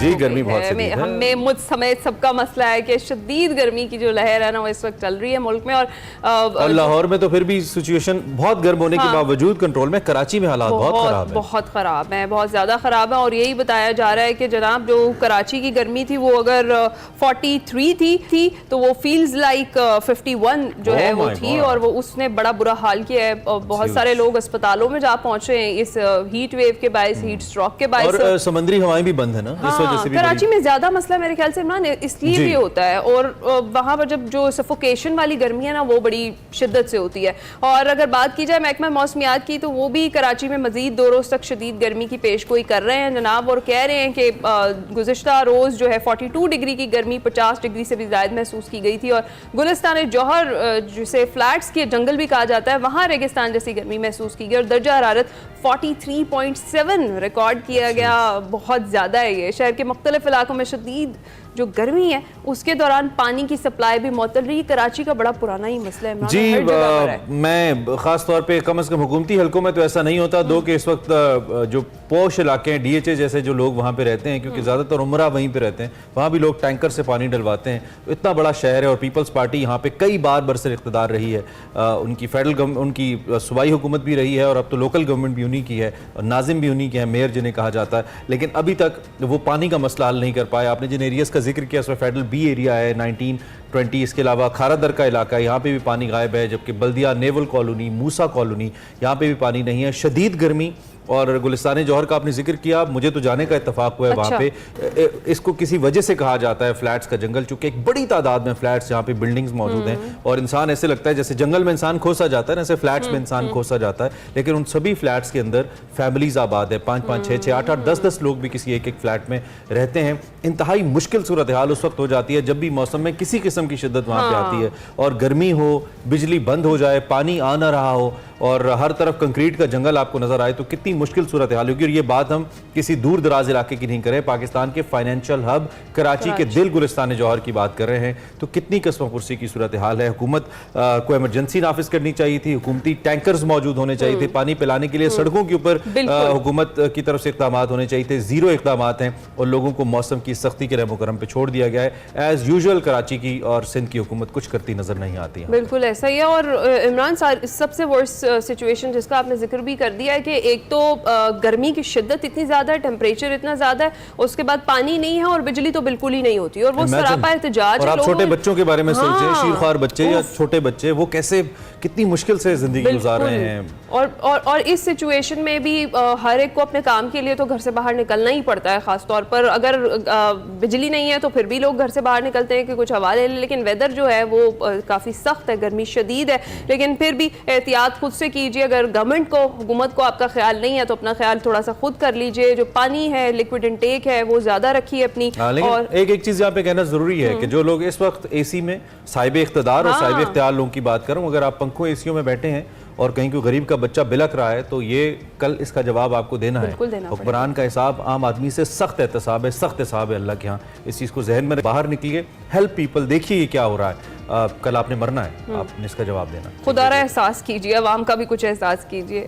जी गर्मी बहुत शदीद है। हमें मुझ समेत सबका मसला है कि शदीद गर्मी की जो लहर है ना वो इस वक्त चल रही है मुल्क में। और लाहौर में तो फिर भी सिचुएशन बहुत गर्म होने के बावजूद कंट्रोल में, कराची में हालात बहुत खराब है, बहुत ख़राब है, बहुत ज़्यादा ख़राब है। और यही बताया जा रहा है कि जनाब जो कराची की गर्मी थी वो अगर 43 थी तो वो फील्स लाइक 51 जो है वो थी, और वो उसने बड़ा बुरा हाल किया है। बहुत सारे लोग अस्पतालों में जा पहुंचे हैं इस हीट वेव के बायस, हीट स्ट्रोक के बायस। और समुद्री हवाएं भी बंद है ना, इस वजह से भी कराची में ज्यादा मसला मेरे ख्याल से इमरान इसलिए भी होता है। और वहां पर जब जो सफोकेशन वाली गर्मी है ना वो बड़ी शिद्दत से होती है। और अगर बात की जाए महकमा मौसमियात की तो वो भी कराची में मजीद 2 रोज तक शदीद गर्मी की पेशगोई कर रहे हैं जनाब, और कह रहे हैं कि गुज़िश्ता रोज जो है 42 डिग्री की गर्मी 50 डिग्री से भी ज़्यादा महसूस की गई थी। और गुलिस्तान जौहर जिसे फ्लैट्स के जंगल भी कहा जाता है वहाँ रेगिस्तान जैसी गर्मी महसूस की गई और दर्जा हरारत 43.7 रिकॉर्ड किया गया। बहुत ज़्यादा है ये। शहर के मुख्तलिफ इलाकों में शदीद जो गर्मी है उसके दौरान पानी की सप्लाई भी मुअत्तल रही। कराची का बड़ा पुराना ही मसला है जी। मैं खास तौर पे कम से कम हुकूमती हलकों में तो ऐसा नहीं होता, दो कि इस वक्त जो पोश इलाके हैं, DHA जैसे जो लोग वहाँ पे रहते हैं, क्योंकि ज़्यादातर उमरा वहीं पे रहते हैं, वहाँ भी लोग टैंकर से पानी डलवाते हैं। इतना बड़ा शहर है और पीपल्स पार्टी यहाँ पे कई बार बरसर इक़्तिदार रही है। उनकी फेडरल गवर्नमेंट, उनकी सूबाई हुकूमत भी रही है और अब तो लोकल गवर्नमेंट भी उन्हीं की है और नाजिम भी उन्हीं के हैं, मेयर जिन्हें कहा जाता है। लेकिन अभी तक वो पानी का मसला हल नहीं कर पाए। आपने जिन एरियाज़ का जिक्र किया उसमें फेडरल B एरिया है 1920, इसके अलावा खारादर का इलाका है, यहाँ पे भी पानी गायब है, जबकि बल्दिया नेवल कॉलोनी, मूसा कॉलोनी, यहाँ पे भी पानी नहीं है। शदीद गर्मी। और गुलिस्तान जौहर का आपने जिक्र किया, मुझे तो जाने का इत्तेफाक हुआ है वहाँ पे। इसको किसी वजह से कहा जाता है फ्लैट्स का जंगल, चूंकि एक बड़ी तादाद में फ्लैट्स यहाँ पे बिल्डिंग्स मौजूद हैं और इंसान ऐसे लगता है जैसे जंगल में इंसान खोसा जाता है ना, ऐसे फ्लैट्स में इंसान खोसा जाता है। लेकिन उन सभी फ्लैट्स के अंदर फैमिलीज आबाद है, 5-5, 6-6, 8-8, 10-10 लोग भी किसी एक फ्लैट में रहते हैं। इंतहाई मुश्किल सूरत हाल उस वक्त हो जाती है जब भी मौसम में किसी किस्म की शिद्दत वहाँ पे आती है और गर्मी हो, बिजली बंद हो जाए, पानी आ ना रहा हो और हर तरफ कंक्रीट का जंगल आपको नजर आए तो कितनी मुश्किल सूरत हाल होगी। और ये बात हम किसी दूर दराज इलाके की नहीं कर रहे, पाकिस्तान के फाइनेंशियल हब कराची के दिल गुलिस्तान जौहर की बात कर रहे हैं। तो कितनी कस्म पुरसी की सूरत हाल है। हुकूमत को इमरजेंसी नाफिज करनी चाहिए थी, हुकूमती टैंकर्स मौजूद होने चाहिए थे, पानी पिलाने के लिए सड़कों के ऊपर हुकूमत की तरफ से इक़दाम होने चाहिए थे। ज़ीरो इक़दाम हैं और लोगों को मौसम की सख्ती के रहमो करम पे छोड़ दिया गया है। एज यूजुअल कराची की और सिंध की हुकूमत कुछ करती नजर नहीं आती है। बिल्कुल ऐसा ही है। और इमरान सबसे वर्स्ट सिचुएशन जिसका आपने जिक्र भी कर दिया है कि एक तो गर्मी की शिद्दत इतनी ज़्यादा है, टेम्परेचर इतना ज़्यादा है, उसके बाद पानी नहीं है और बिजली तो बिल्कुल ही नहीं होती और वो सरापा एहतजाज है। और आप छोटे बच्चों के बारे में सोचें, शीरख्वार बच्चे या छोटे बच्चे, वो कैसे कितनी मुश्किल से जिंदगी गुजार रहे हैं। और इस सिचुएशन में भी हर एक को अपने काम के लिए तो घर से बाहर निकलना ही पड़ता है। खास तौर पर अगर बिजली नहीं है तो फिर भी लोग घर से बाहर निकलते हैं कि कुछ हवा ले लें, लेकिन वेदर जो है वो काफ़ी सख्त है, गर्मी शदीद है। लेकिन फिर भी एहतियात खुद से कीजिए। अगर गवर्नमेंट को, हुकूमत को आपका ख्याल नहीं है तो अपना ख्याल थोड़ा सा खुद कर लीजिए। जो पानी है, लिक्विड इंटेक है, वो ज़्यादा रखिए अपनी। और एक चीज़ यहाँ पे कहना ज़रूरी है कि जो लोग इस वक्त AC में साहिब इख्तिदार और साहिब इख्तियार लोगों की बात करूँ, अगर आप पंखों ACओं में बैठे हैं और कहीं कोई गरीब का बच्चा बिलक रहा है तो ये कल इसका जवाब आपको देना है। हुक्मरान का हिसाब आम आदमी से सख्त एहतसाब है, सख्त हिसाब है अल्लाह के यहाँ। इस चीज़ को जहन में बाहर निकलिए, हेल्प पीपल, देखिए ये क्या हो रहा है। कल आपने मरना है, आपने इसका जवाब देना। खुदारा एहसास कीजिए, अवाम का भी कुछ एहसास कीजिए।